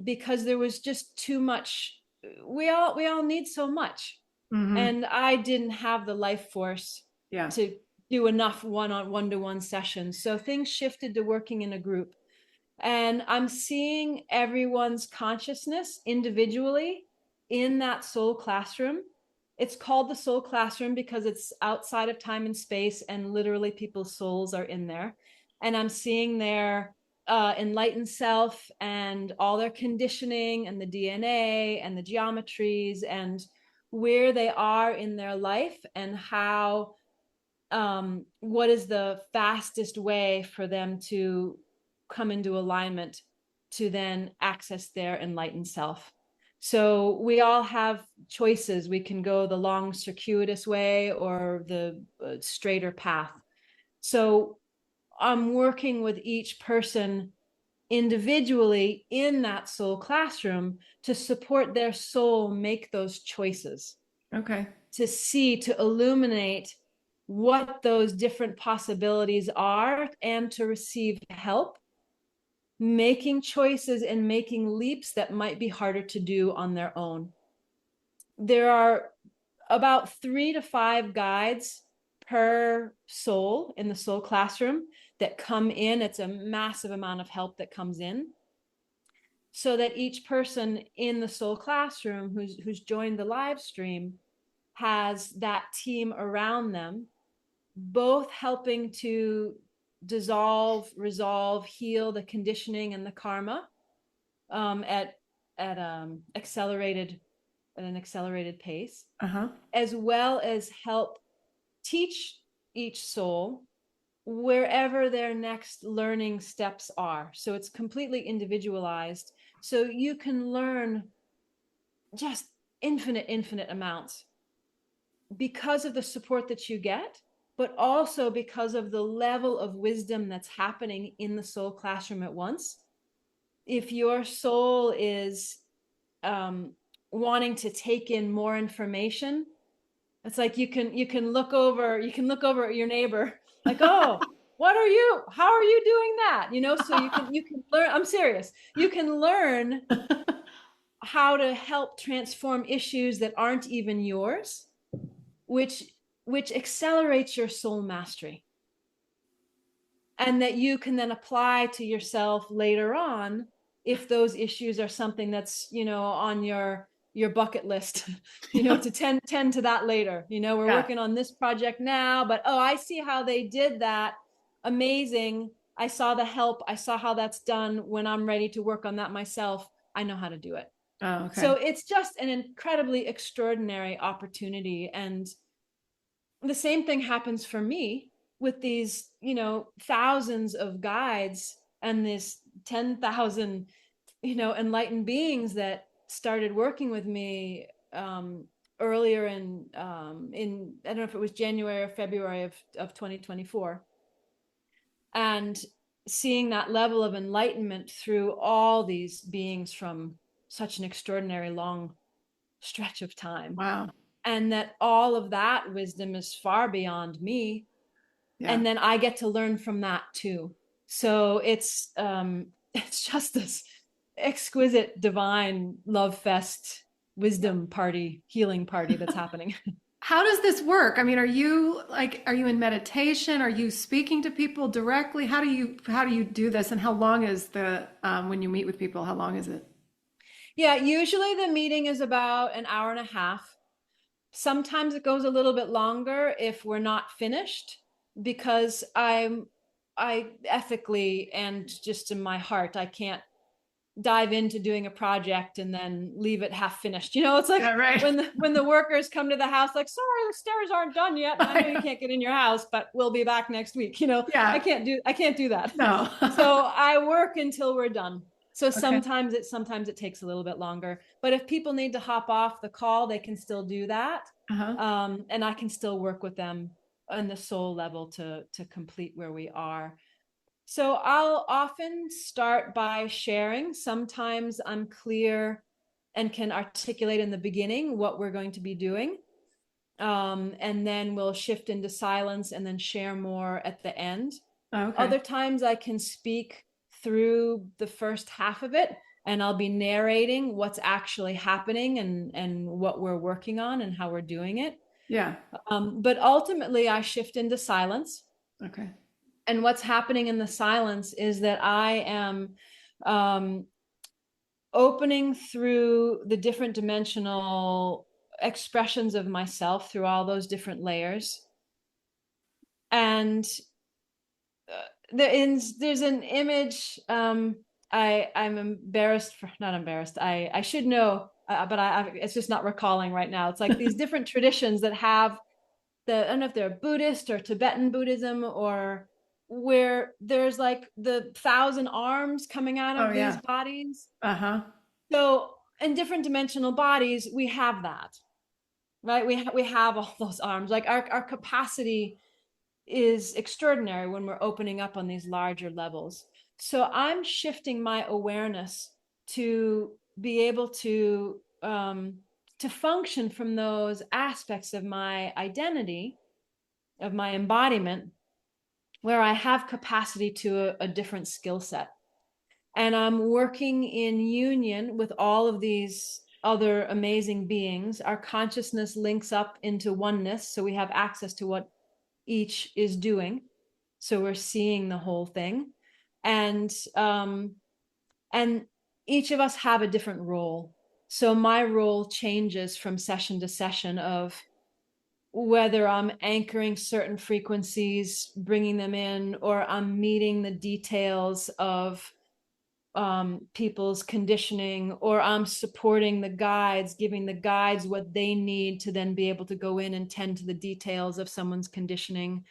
because there was just too much. We all need so much, Hmm. and I didn't have the life force Yeah. to do enough one-to-one sessions. So things shifted to working in a group. And I'm seeing everyone's consciousness individually in that soul classroom. It's called the soul classroom because it's outside of time and space, and literally people's souls are in there. And I'm seeing their enlightened self and all their conditioning and the DNA and the geometries and where they are in their life, and how what is the fastest way for them to come into alignment to then access their enlightened self. So we all have choices. We can go the long circuitous way or the straighter path. So I'm working with each person individually in that soul classroom to support their soul make those choices, Okay. to illuminate what those different possibilities are, and to receive help making choices and making leaps that might be harder to do on their own. There are about 3 to 5 guides per soul in the soul classroom that come in. It's a massive amount of help that comes in, so that each person in the soul classroom who's joined the live stream has that team around them, both helping to dissolve, resolve, heal the conditioning and the karma, at accelerated at an accelerated pace, Uh-huh. as well as help teach each soul wherever their next learning steps are. So it's completely individualized. So you can learn just infinite amounts because of the support that you get, but also because of the level of wisdom that's happening in the soul classroom at once. If your soul is wanting to take in more information, it's like you can look over at your neighbor, like, oh, how are you doing that? So you can learn. I'm serious. You can learn how to help transform issues that aren't even yours, which accelerates your soul mastery, and that you can then apply to yourself later on if those issues are something that's on your bucket list, to tend to that later. We're Yeah. working on this project now, but oh, I see how they did that. Amazing. I saw the help. I saw how that's done. When I'm ready to work on that myself, I know how to do it. Oh, So okay. it's just an incredibly extraordinary opportunity. And the same thing happens for me with these, thousands of guides and this 10,000, enlightened beings that started working with me earlier in I don't know if it was January or February of 2024. And seeing that level of enlightenment through all these beings from such an extraordinary long stretch of time, Wow. and that all of that wisdom is far beyond me, Yeah. and then I get to learn from that too. So it's just this exquisite divine love fest, wisdom party, healing party that's happening. How does this work? I mean, are you in meditation? Are you speaking to people directly? How do you do this? And how long is the when you meet with people? How long is it? Yeah, usually the meeting is about an hour and a half. Sometimes it goes a little bit longer if we're not finished, because I ethically and just in my heart, I can't dive into doing a project and then leave it half finished. It's like Yeah, right. when the workers come to the house, like, sorry, the stairs aren't done yet, and I know you can't get in your house, but we'll be back next week. I Yeah. can't do that. No. So I work until we're done. So Okay. sometimes it takes a little bit longer, but if people need to hop off the call, they can still do that. Uh-huh. And I can still work with them on the soul level to complete where we are. So I'll often start by sharing. Sometimes I'm clear and can articulate in the beginning what we're going to be doing. And then we'll shift into silence and then share more at the end. Oh, okay. Other times I can speak through the first half of it, and I'll be narrating what's actually happening and what we're working on and how we're doing it. Yeah. But ultimately, I shift into silence. Okay. And what's happening in the silence is that I am um, opening through the different dimensional expressions of myself through all those different layers. And there's an image. I'm embarrassed for not embarrassed. I should know, but it's just not recalling right now. It's like these different traditions that have I don't know if they're Buddhist or Tibetan Buddhism, or where there's like the 1,000 arms coming out Oh, of these yeah. bodies. Uh-huh. So in different dimensional bodies, we have that, right? We have all those arms. Like our capacity is extraordinary when we're opening up on these larger levels. So I'm shifting my awareness to be able to function from those aspects of my identity, of my embodiment, where I have capacity to a different skill set. And I'm working in union with all of these other amazing beings. Our consciousness links up into oneness, so we have access to what each is doing. So we're seeing the whole thing. And each of us have a different role. So my role changes from session to session, of whether I'm anchoring certain frequencies, bringing them in, or I'm meeting the details of people's conditioning, or I'm supporting the guides, giving the guides what they need to then be able to go in and tend to the details of someone's conditioning,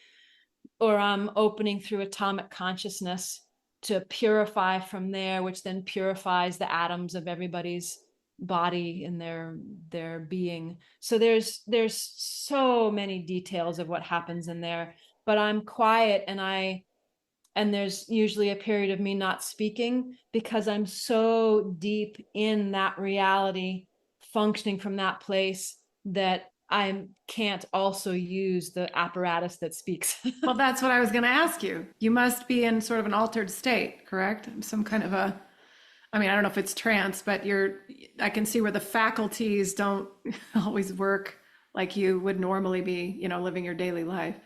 or I'm opening through atomic consciousness to purify from there, which then purifies the atoms of everybody's body and their being. So there's so many details of what happens in there, but I'm quiet, and there's usually a period of me not speaking, because I'm so deep in that reality, functioning from that place, that I can't also use the apparatus that speaks. Well, that's what I was going to ask you. You must be in sort of an altered state, correct? Some kind of a, I mean, I don't know if it's trance, but I can see where the faculties don't always work like you would normally be, living your daily life.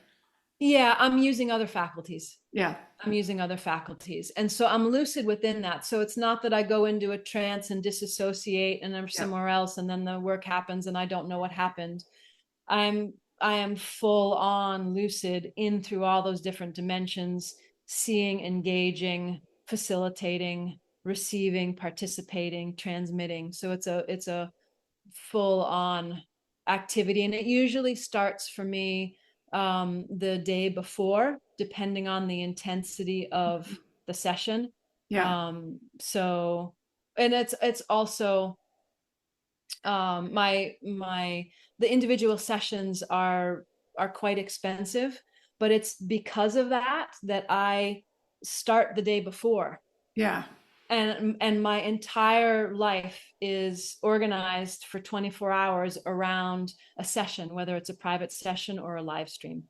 Yeah, I'm using other faculties. Yeah. I'm using other faculties. And so I'm lucid within that. So it's not that I go into a trance and disassociate and I'm Yeah. somewhere else and then the work happens and I don't know what happened. I'm I am full on lucid in through all those different dimensions, seeing, engaging, facilitating, receiving, participating, transmitting. So it's a full on activity, and it usually starts for me the day before, depending on the intensity of the session. Yeah. So, and it's also my the individual sessions are quite expensive, but it's because of that I start the day before, Yeah. and my entire life is organized for 24 hours around a session, whether it's a private session or a live stream.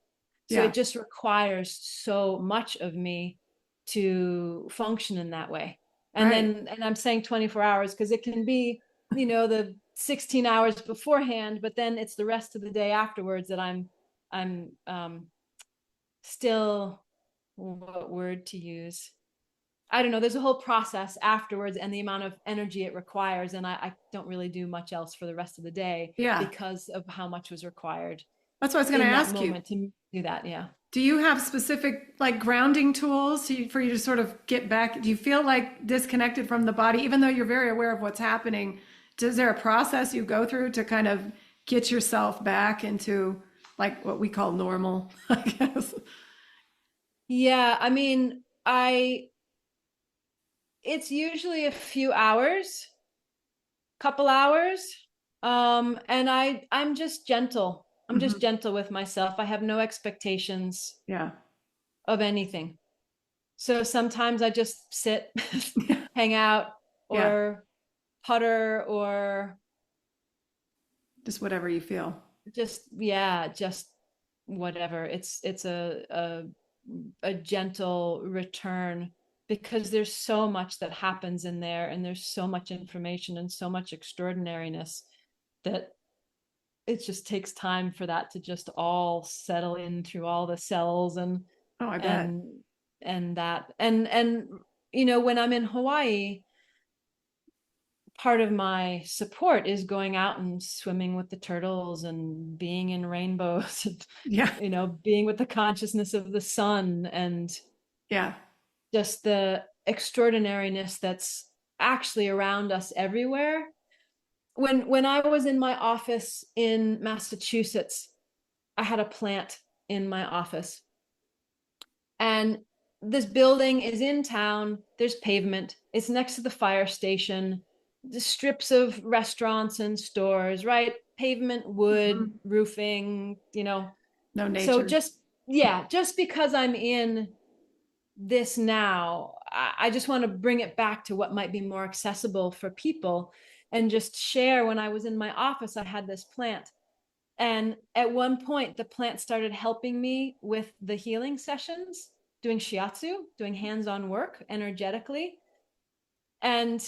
So Yeah. it just requires so much of me to function in that way. Right. And I'm saying 24 hours because it can be, the 16 hours beforehand, but then it's the rest of the day afterwards that I'm still, what word to use? I don't know, there's a whole process afterwards and the amount of energy it requires. And I don't really do much else for the rest of the day Yeah. because of how much was required That's what I was going to in that ask you. moment to do that. Yeah. Do you have specific like grounding tools for you to sort of get back? Do you feel like disconnected from the body, even though you're very aware of what's happening? Is there a process you go through to kind of get yourself back into like what we call normal, I guess? Yeah. I mean, it's usually a few hours, couple hours. And I'm just gentle. I'm just Hmm. gentle with myself. I have no expectations Yeah. of anything. So sometimes I just sit, Yeah. hang out, Yeah. or putter, or Just whatever you feel. just, yeah, just whatever. It's a gentle return because there's so much that happens in there, and there's so much information and so much extraordinariness that it just takes time for that to just all settle in through all the cells Oh, I bet. and that and when I'm in Hawaii, part of my support is going out and swimming with the turtles and being in rainbows and Yeah. being with the consciousness of the sun and Yeah. just the extraordinariness that's actually around us everywhere. When I was in my office in Massachusetts, I had a plant in my office. And this building is in town. There's pavement. It's next to the fire station. The strips of restaurants and stores, right? Pavement, wood, Mhm. roofing, No So nature. just because I'm in this now, I just want to bring it back to what might be more accessible for people and just share. When I was in my office, I had this plant. And at one point, the plant started helping me with the healing sessions, doing shiatsu, doing hands on work energetically. And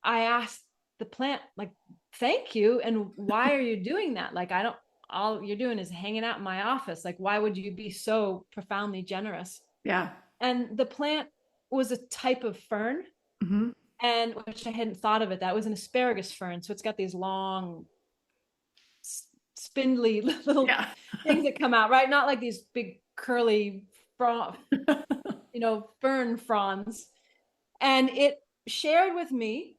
I asked the plant, like, thank you. And why are you doing that? Like, I don't, all you're doing is hanging out in my office. Like, why would you be so profoundly generous? Yeah. And the plant was a type of fern, Hmm. and which I hadn't thought of it. That was an asparagus fern. So it's got these long, spindly little Yeah. things that come out, right? Not like these big curly, fern fronds. And it shared with me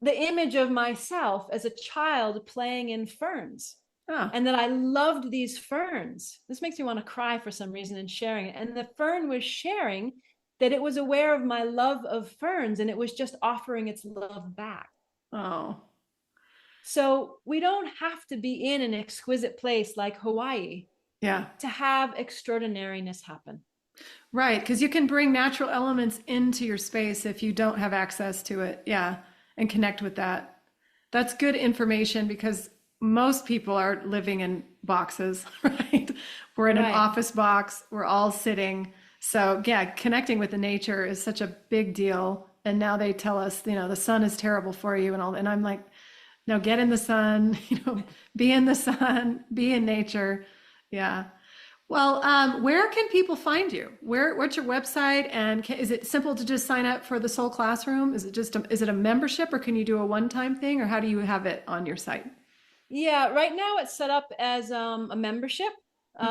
the image of myself as a child playing in ferns, Oh, and that I loved these ferns. This makes me want to cry for some reason in sharing it. And the fern was sharing that it was aware of my love of ferns, and it was just offering its love back. oh, So we don't have to be in an exquisite place like Hawaii yeah. to have extraordinariness happen. Right, because you can bring natural elements into your space if you don't have access to it. Yeah, and connect with that. That's good information because most people are living in boxes, right? We're in an Right. office box, we're all sitting. So, yeah, connecting with the nature is such a big deal. And now they tell us, the sun is terrible for you and all. And I'm like, no, get in the sun, be in the sun, be in nature. Yeah. Well, where can people find you? What's your website? And is it simple to just sign up for the Soul Classroom? Is it a membership, or can you do a one-time thing, or how do you have it on your site? Yeah, right now it's set up as a membership, Okay.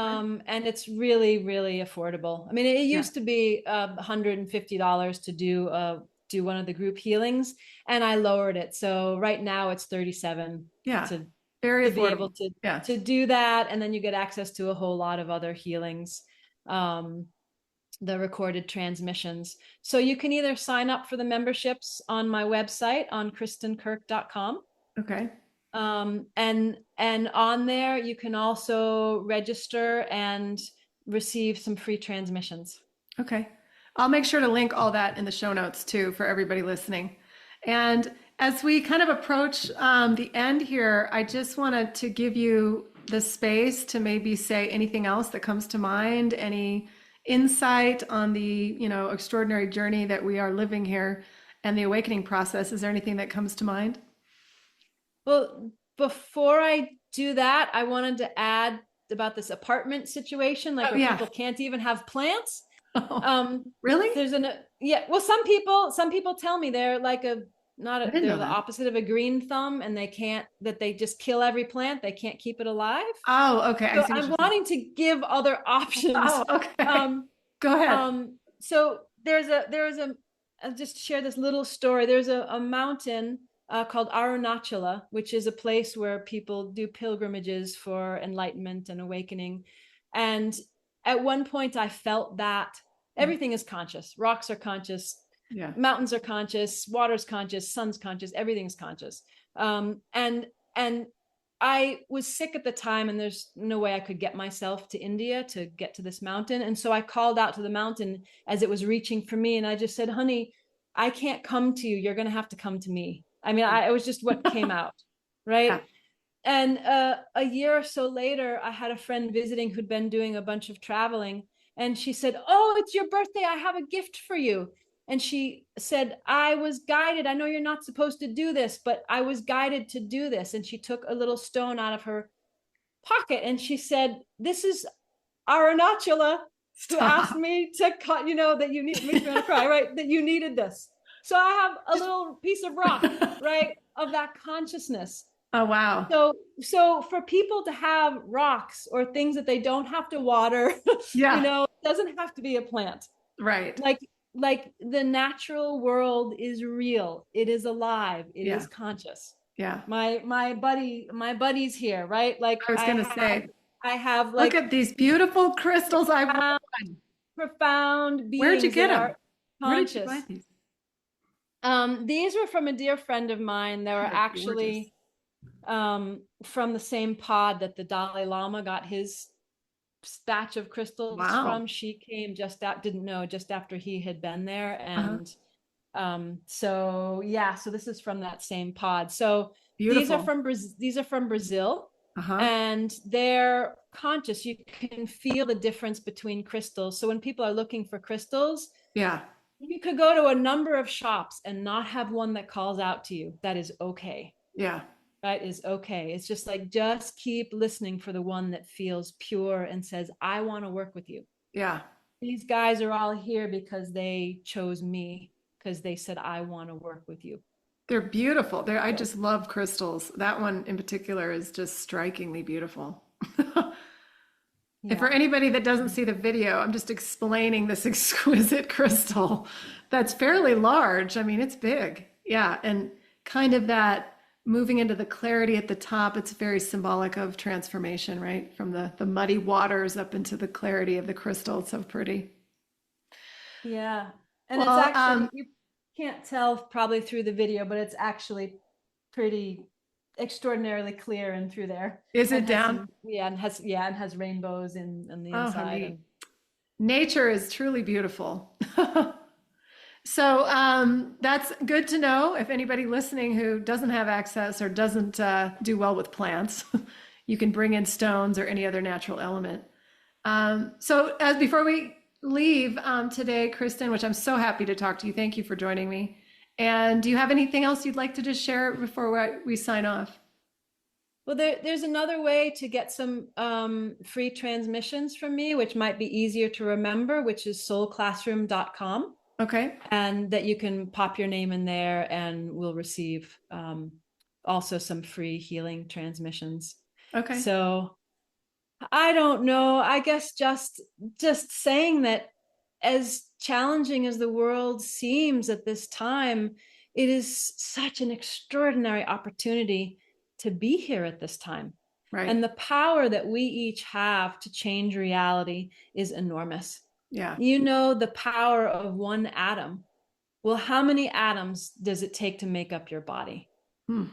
and it's really, really affordable. I mean, it Yeah. used to be $150 to do one of the group healings, and I lowered it. So right now it's 37 Yeah. to Very be able affordable. Yeah. to do that, and then you get access to a whole lot of other healings, um, the recorded transmissions. So you can either sign up for the memberships on my website on kristinkirk.com. Okay. And on there you can also register and receive some free transmissions. Okay. I'll make sure to link all that in the show notes too for everybody listening. And as we kind of approach the end here, I just wanted to give you the space to maybe say anything else that comes to mind, any insight on the, extraordinary journey that we are living here and the awakening process. Is there anything that comes to mind? Well, before I do that, I wanted to add about this apartment situation, like Oh, where yeah. people can't even have plants. Oh, Um, really? there's an yeah. Well, some people tell me they're like a not I a didn't they're know the that. opposite of a green thumb, and they can't that they just kill every plant. They can't keep it alive. Oh, okay. I So see what I'm you're saying. wanting to give other options. Oh, okay. Um, Go ahead. so there's a I'll just share this little story. There's a mountain called Arunachala, which is a place where people do pilgrimages for enlightenment and awakening. And at one point, I felt that everything is conscious. Rocks are conscious, Yeah. mountains are conscious, water's conscious, sun's conscious, everything's conscious. And I was sick at the time, and there's no way I could get myself to India to get to this mountain. And so I called out to the mountain as it was reaching for me. And I just said, honey, I can't come to you. You're going to have to come to me. I mean, it was just what came out. Yeah. Right. And a year or so later, I had a friend visiting who'd been doing a bunch of traveling. And she said, oh, it's your birthday. I have a gift for you. And she said, I was guided. I know you're not supposed to do this, but I was guided to do this. And she took a little stone out of her pocket and she said, this is Arunachala, who asked Stop. me to cut, that you need, makes me want to cry, right? That you needed this. So I have a little piece of rock, right? Of that consciousness. Oh, wow. So for people to have rocks or things that they don't have to water, Yeah. it doesn't have to be a plant. Right. Like the natural world is real. It is alive. It Yeah. is conscious. Yeah. My buddy's here, right? Like I was going to say, I have look like at these beautiful crystals I won. profound, profound Where'd you beings get that them? are Where did you buy conscious. these? These were from a dear friend of mine. They were They're gorgeous. actually from the same pod that the Dalai Lama got his batch of crystals Wow. from. She came didn't know, just after he had been there. Uh-huh. And so yeah, so this is from that same pod. So Beautiful. These are from Brazil, Uh-huh. and they're conscious. You can feel the difference between crystals. So when people are looking for crystals, Yeah. you could go to a number of shops and not have one that calls out to you. That is okay. Yeah. That is okay. It's just like, just keep listening for the one that feels pure and says, I want to work with you. Yeah. These guys are all here because they chose me, because they said, I want to work with you. They're beautiful. I just love crystals. That one in particular is just strikingly beautiful. And for Yeah. anybody that doesn't see the video, I'm just explaining this exquisite crystal that's fairly large. I mean, it's big. Yeah. And kind of that moving into the clarity at the top, it's very symbolic of transformation, right? From the muddy waters up into the clarity of the crystal. It's so pretty. Yeah. And it's Well, actually, you can't tell probably through the video, but it's actually pretty extraordinarily clear and through there. is And it has down? some, yeah, and has rainbows in the Oh, how inside. neat. And Nature is truly beautiful. So that's good to know. If anybody listening who doesn't have access or doesn't do well with plants, you can bring in stones or any other natural element. So as before we leave today, Kristin, which I'm so happy to talk to you. Thank you for joining me. And do you have anything else you'd like to just share before we sign off? well, there's another way to get some free transmissions from me, which might be easier to remember, which is soulclassroom.com. Okay. And that you can pop your name in there, and we'll receive also some free healing transmissions. Okay. So I don't know. I guess just saying that, as challenging as the world seems at this time, it is such an extraordinary opportunity to be here at this time. Right. And the power that we each have to change reality is enormous. Yeah. The power of one atom. Well, how many atoms does it take to make up your body? Hmm.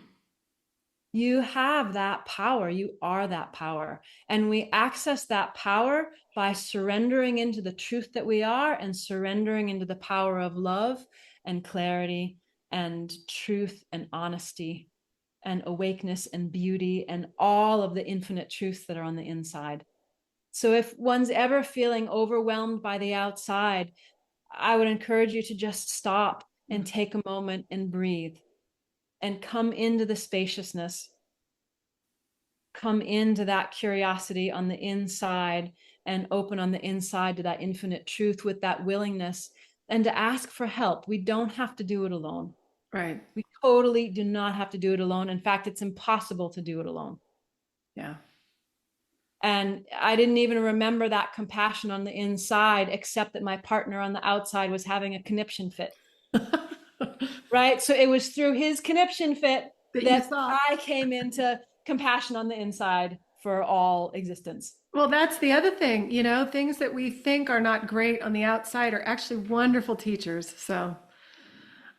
You have that power. You are that power. And we access that power by surrendering into the truth that we are, and surrendering into the power of love and clarity and truth and honesty and awakeness and beauty and all of the infinite truths that are on the inside. So if one's ever feeling overwhelmed by the outside, I would encourage you to just stop and take a moment and breathe and come into the spaciousness. Come into that curiosity on the inside and open on the inside to that infinite truth with that willingness, and to ask for help. We don't have to do it alone. Right. We totally do not have to do it alone. In fact, it's impossible to do it alone. Yeah. And I didn't even remember that compassion on the inside, except that my partner on the outside was having a conniption fit. Right? So it was through his conniption fit that I came into compassion on the inside for all existence. Well, that's the other thing, you know, things that we think are not great on the outside are actually wonderful teachers. So,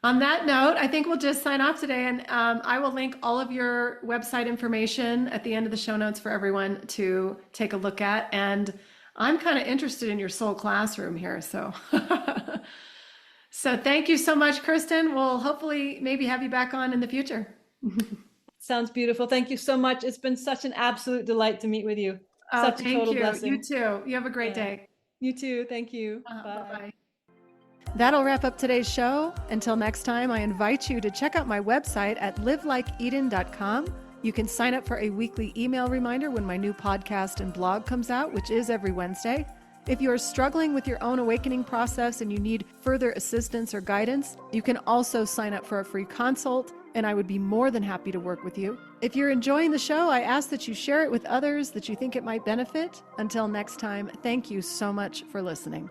on that note, I think we'll just sign off today, and I will link all of your website information at the end of the show notes for everyone to take a look at. And I'm kind of interested in your soul classroom here, so so thank you so much, Kristin. We'll hopefully maybe have you back on in the future. Sounds beautiful. Thank you so much. It's been such an absolute delight to meet with you. Oh, Such a thank total you. blessing. You too. You have a great day. You too. Thank you. Bye. Bye-bye. That'll wrap up today's show. Until next time, I invite you to check out my website at livelikeeden.com. You can sign up for a weekly email reminder when my new podcast and blog comes out, which is every Wednesday. If you are struggling with your own awakening process and you need further assistance or guidance, you can also sign up for a free consult, and I would be more than happy to work with you. If you're enjoying the show, I ask that you share it with others that you think it might benefit. Until next time, thank you so much for listening.